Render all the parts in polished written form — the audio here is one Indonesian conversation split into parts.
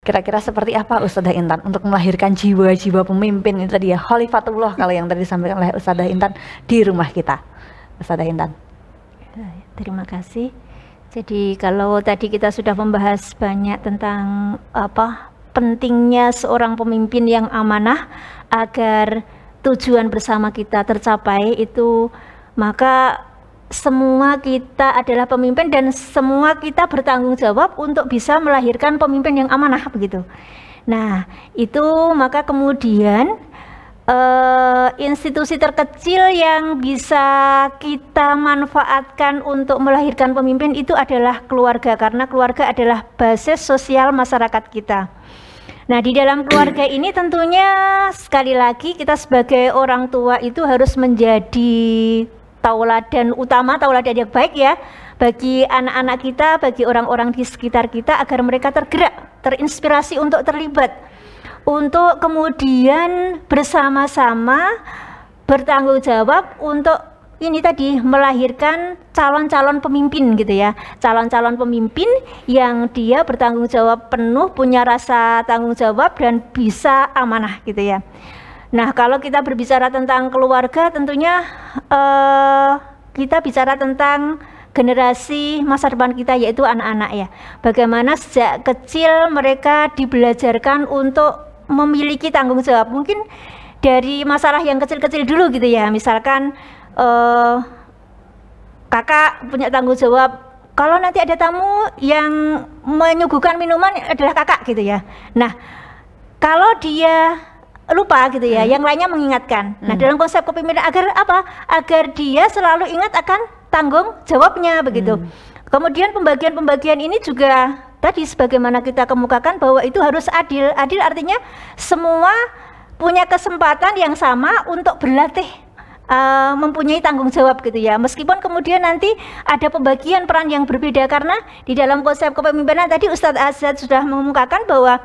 Kira-kira seperti apa Ustadzah Intan untuk melahirkan jiwa-jiwa pemimpin itu tadi ya, khalifatullah kalau yang tadi disampaikan oleh Ustadzah Intan di rumah kita, Ustadzah Intan. Terima kasih. Jadi kalau tadi kita sudah membahas banyak tentang pentingnya seorang pemimpin yang amanah agar tujuan bersama kita tercapai itu, maka semua kita adalah pemimpin dan semua kita bertanggung jawab untuk bisa melahirkan pemimpin yang amanah begitu. Nah, itu maka kemudian institusi terkecil yang bisa kita manfaatkan untuk melahirkan pemimpin itu adalah keluarga, karena keluarga adalah basis sosial masyarakat kita. Nah, di dalam keluarga ini tentunya sekali lagi kita sebagai orang tua itu harus menjadi tauladan utama, tauladan yang baik ya bagi anak-anak kita, bagi orang-orang di sekitar kita agar mereka tergerak, terinspirasi untuk terlibat, untuk kemudian bersama-sama bertanggung jawab untuk ini tadi melahirkan calon-calon pemimpin gitu ya, calon-calon pemimpin yang dia bertanggung jawab penuh, punya rasa tanggung jawab dan bisa amanah gitu ya. Nah, kalau kita berbicara tentang keluarga, tentunya kita bicara tentang generasi masa depan kita, yaitu anak-anak ya. Bagaimana sejak kecil mereka dibelajarkan untuk memiliki tanggung jawab. Mungkin dari masalah yang kecil-kecil dulu gitu ya. Misalkan kakak punya tanggung jawab, kalau nanti ada tamu yang menyuguhkan minuman adalah kakak gitu ya. Nah, kalau dia lupa gitu ya, yang lainnya mengingatkan. Nah, dalam konsep kepemimpinan agar apa? Agar dia selalu ingat akan tanggung jawabnya begitu. Kemudian pembagian-pembagian ini juga tadi sebagaimana kita kemukakan bahwa itu harus adil. Adil artinya semua punya kesempatan yang sama untuk berlatih mempunyai tanggung jawab gitu ya. Meskipun kemudian nanti ada pembagian peran yang berbeda, karena di dalam konsep kepemimpinan tadi Ustadz Azad sudah mengemukakan bahwa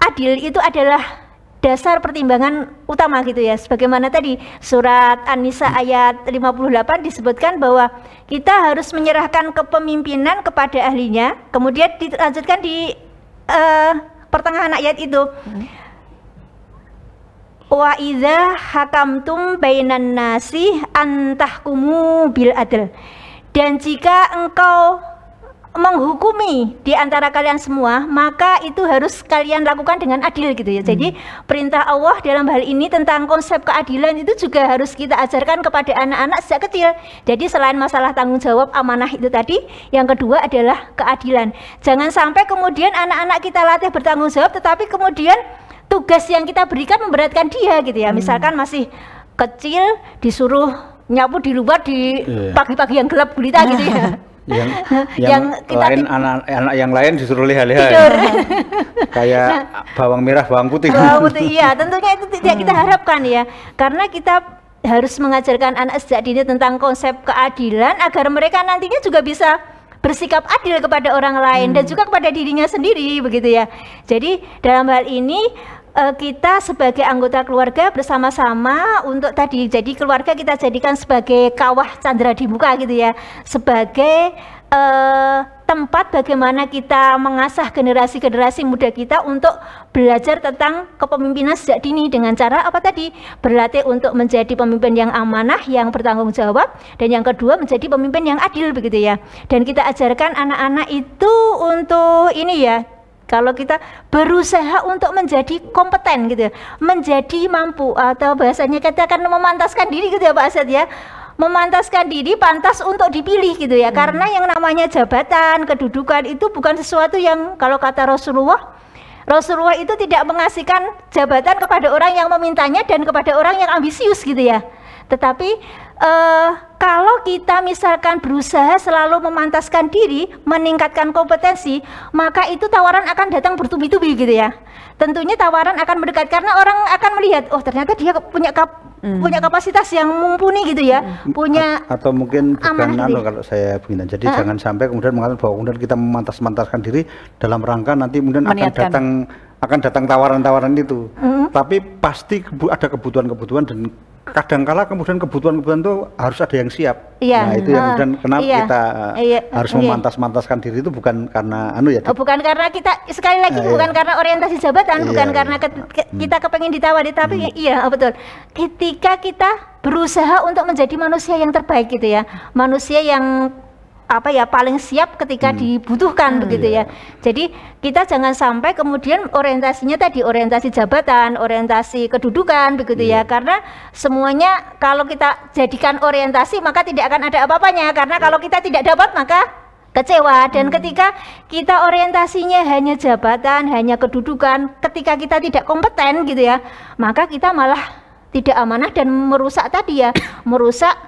adil itu adalah dasar pertimbangan utama gitu ya. Sebagaimana tadi surat An-Nisa ayat 58 disebutkan bahwa kita harus menyerahkan kepemimpinan kepada ahlinya. Kemudian dilanjutkan di pertengahan ayat itu, wa idza hakamtum bainan nasi antahkumu bil adl. Dan jika engkau menghukumi di antara kalian semua, maka itu harus kalian lakukan dengan adil gitu ya. Jadi perintah Allah dalam hal ini tentang konsep keadilan itu juga harus kita ajarkan kepada anak-anak sejak kecil. Jadi selain masalah tanggung jawab amanah itu tadi, yang kedua adalah keadilan. Jangan sampai kemudian anak-anak kita latih bertanggung jawab, tetapi kemudian tugas yang kita berikan memberatkan dia gitu ya. Misalkan masih kecil disuruh nyapu di luar di pagi-pagi yang gelap gulita gitu ya. yang lain anak yang lain disuruh lihat-lihat kayak bawang merah bawang putih. Iya, tentunya itu tidak kita harapkan ya, karena kita harus mengajarkan anak sejak dini tentang konsep keadilan agar mereka nantinya juga bisa bersikap adil kepada orang lain dan juga kepada dirinya sendiri begitu ya. Jadi dalam hal ini kita sebagai anggota keluarga bersama-sama untuk tadi, jadi keluarga kita jadikan sebagai kawah candra di muka gitu ya, sebagai tempat bagaimana kita mengasah generasi-generasi muda kita untuk belajar tentang kepemimpinan sejak dini dengan cara apa tadi? Berlatih untuk menjadi pemimpin yang amanah, yang bertanggung jawab, dan yang kedua menjadi pemimpin yang adil begitu ya. Dan kita ajarkan anak-anak itu untuk ini ya, kalau kita berusaha untuk menjadi kompeten gitu ya, menjadi mampu, atau bahasanya kita akan memantaskan diri gitu ya Pak Asad ya, memantaskan diri pantas untuk dipilih gitu ya. Karena yang namanya jabatan, kedudukan itu bukan sesuatu yang, kalau kata Rasulullah itu tidak mengasihkan jabatan kepada orang yang memintanya dan kepada orang yang ambisius gitu ya. Tetapi kalau kita misalkan berusaha selalu memantaskan diri, meningkatkan kompetensi, maka itu tawaran akan datang bertubi-tubi gitu ya. Tentunya tawaran akan mendekat karena orang akan melihat, oh ternyata dia punya kapasitas yang mumpuni gitu ya, punya atau mungkin bukan kalau saya begini. Jadi jangan sampai kemudian mengatakan bahwa kemudian kita memantas-mantaskan diri dalam rangka nanti kemudian akan datang tawaran-tawaran itu. Tapi pasti ada kebutuhan-kebutuhan dan kadangkala kemudian kebutuhan-kebutuhan itu harus ada yang siap. Iya. Nah, itu yang kemudian kenapa kita harus Iya. memantas-mantaskan diri itu bukan karena bukan karena kita sekali lagi bukan karena orientasi jabatan, bukan karena kita kepengen ditawari, tapi iya betul. Ketika kita berusaha untuk menjadi manusia yang terbaik gitu ya. Manusia yang paling siap ketika dibutuhkan begitu ya. Jadi kita jangan sampai kemudian orientasinya tadi orientasi jabatan, orientasi kedudukan begitu ya. Karena semuanya kalau kita jadikan orientasi maka tidak akan ada apa-apanya, karena kalau kita tidak dapat maka kecewa. Dan ketika kita orientasinya hanya jabatan, hanya kedudukan, ketika kita tidak kompeten gitu ya, maka kita malah tidak amanah dan merusak tadi ya, merusak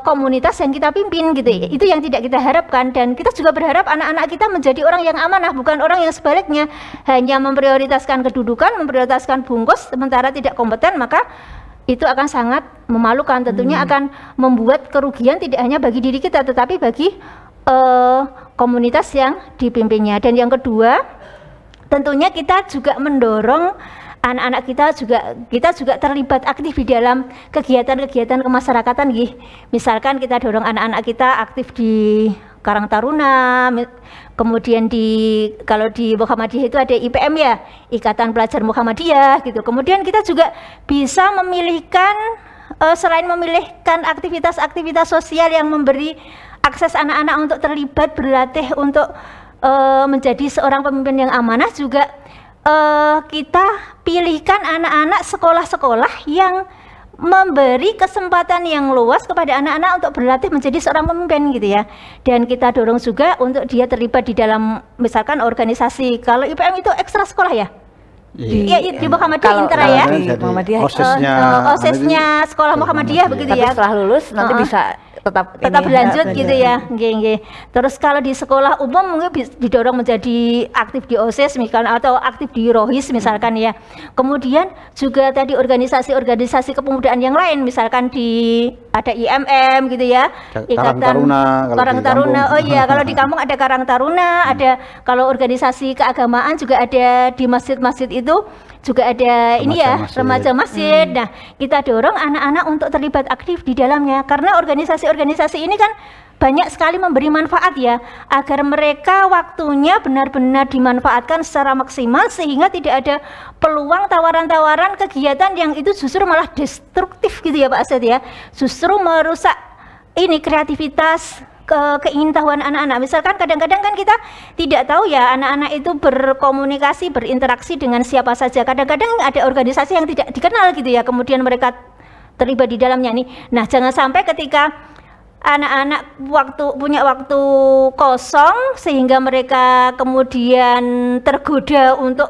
komunitas yang kita pimpin gitu ya. Itu yang tidak kita harapkan, dan kita juga berharap anak-anak kita menjadi orang yang amanah, bukan orang yang sebaliknya hanya memprioritaskan kedudukan, memprioritaskan bungkus sementara tidak kompeten. Maka itu akan sangat memalukan, tentunya akan membuat kerugian tidak hanya bagi diri kita tetapi bagi komunitas yang dipimpinnya. Dan yang kedua, tentunya kita juga mendorong anak-anak kita juga terlibat aktif di dalam kegiatan-kegiatan kemasyarakatan nggih. Misalkan kita dorong anak-anak kita aktif di Karang Taruna, kemudian kalau di Muhammadiyah itu ada IPM ya, Ikatan Pelajar Muhammadiyah gitu. Kemudian kita juga bisa memilihkan selain memilihkan aktivitas-aktivitas sosial yang memberi akses anak-anak untuk terlibat berlatih untuk menjadi seorang pemimpin yang amanah, juga kita pilihkan anak-anak sekolah-sekolah yang memberi kesempatan yang luas kepada anak-anak untuk berlatih menjadi seorang pemimpin gitu ya. Dan kita dorong juga untuk dia terlibat di dalam misalkan organisasi. Kalau IPM itu ekstra sekolah ya? Di Muhammadiyah Intra ya. OSIS-nya sekolah Muhammadiyah begitu ya. Tapi setelah lulus nanti bisa tetap berlanjut gitu ya. Terus kalau di sekolah umum mungkin didorong menjadi aktif di OSIS misalkan, atau aktif di Rohis misalkan ya. Kemudian juga tadi organisasi-organisasi kepemudaan yang lain, misalkan ada IMM gitu ya, Ikatan Karang Taruna. Oh iya, kalau di kampung ada Karang Taruna, ada kalau organisasi keagamaan juga ada di masjid-masjid itu juga ada remaja masjid. Nah, kita dorong anak-anak untuk terlibat aktif di dalamnya, karena organisasi-organisasi ini kan banyak sekali memberi manfaat ya, agar mereka waktunya benar-benar dimanfaatkan secara maksimal, sehingga tidak ada peluang tawaran-tawaran kegiatan yang itu justru malah destruktif gitu ya Pak Asad ya, justru merusak kreativitas, keingintahuan anak-anak. Misalkan kadang-kadang kan kita tidak tahu ya anak-anak itu berkomunikasi, berinteraksi dengan siapa saja. Kadang-kadang ada organisasi yang tidak dikenal gitu ya, kemudian mereka terlibat di dalamnya nih. Nah, jangan sampai ketika anak-anak punya waktu kosong sehingga mereka kemudian tergoda untuk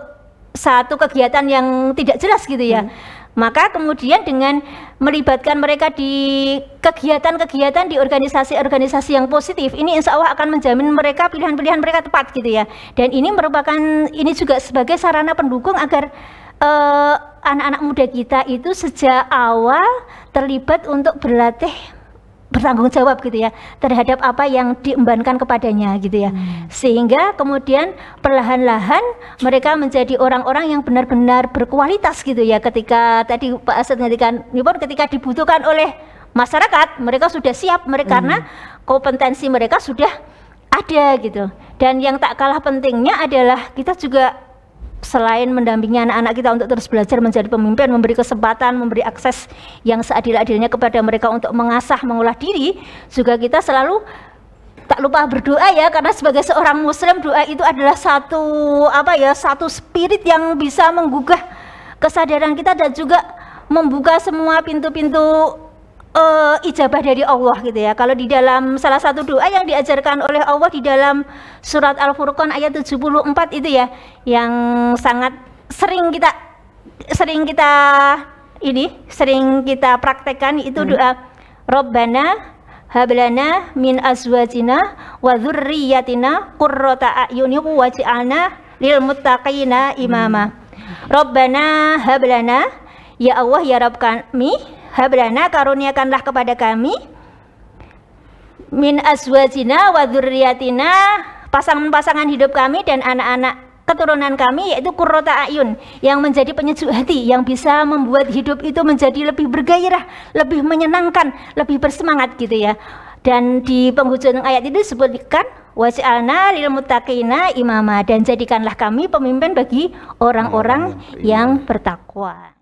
satu kegiatan yang tidak jelas gitu ya. Maka kemudian dengan melibatkan mereka di kegiatan-kegiatan di organisasi-organisasi yang positif, ini insya Allah akan menjamin mereka pilihan-pilihan mereka tepat gitu ya. Dan ini juga sebagai sarana pendukung agar anak-anak muda kita itu sejak awal terlibat untuk berlatih bertanggung jawab gitu ya terhadap apa yang diembankan kepadanya gitu ya, sehingga kemudian perlahan-lahan mereka menjadi orang-orang yang benar-benar berkualitas gitu ya. Ketika tadi Pak Asad ngatakan ketika dibutuhkan oleh masyarakat mereka sudah siap, karena kompetensi mereka sudah ada gitu. Dan yang tak kalah pentingnya adalah kita juga selain mendampingi anak-anak kita untuk terus belajar menjadi pemimpin, memberi kesempatan, memberi akses yang seadil-adilnya kepada mereka untuk mengasah, mengolah diri, juga kita selalu tak lupa berdoa ya, karena sebagai seorang muslim doa itu adalah satu spirit yang bisa menggugah kesadaran kita dan juga membuka semua pintu-pintu ijabah dari Allah gitu ya. Kalau di dalam salah satu doa yang diajarkan oleh Allah di dalam surat Al-Furqan ayat 74 itu ya, yang sangat sering kita praktekkan itu doa Rabbana hablana min azwajina wa dzurriyyatina qurrata a'yuni waj'alna lil muttaqina imama. Rabbana hablana, ya Allah ya Rabb kami, hablana karuniakanlah kepada kami, min azwajina wa dzurriyyatina, pasangan-pasangan hidup kami dan anak-anak keturunan kami, yaitu qurrata ayun, yang menjadi penyejuk hati, yang bisa membuat hidup itu menjadi lebih bergairah, lebih menyenangkan, lebih bersemangat gitu ya. Dan di penghujung ayat itu disebutkan waj'alna lil muttaqina imama, dan jadikanlah kami pemimpin bagi orang-orang yang bertakwa.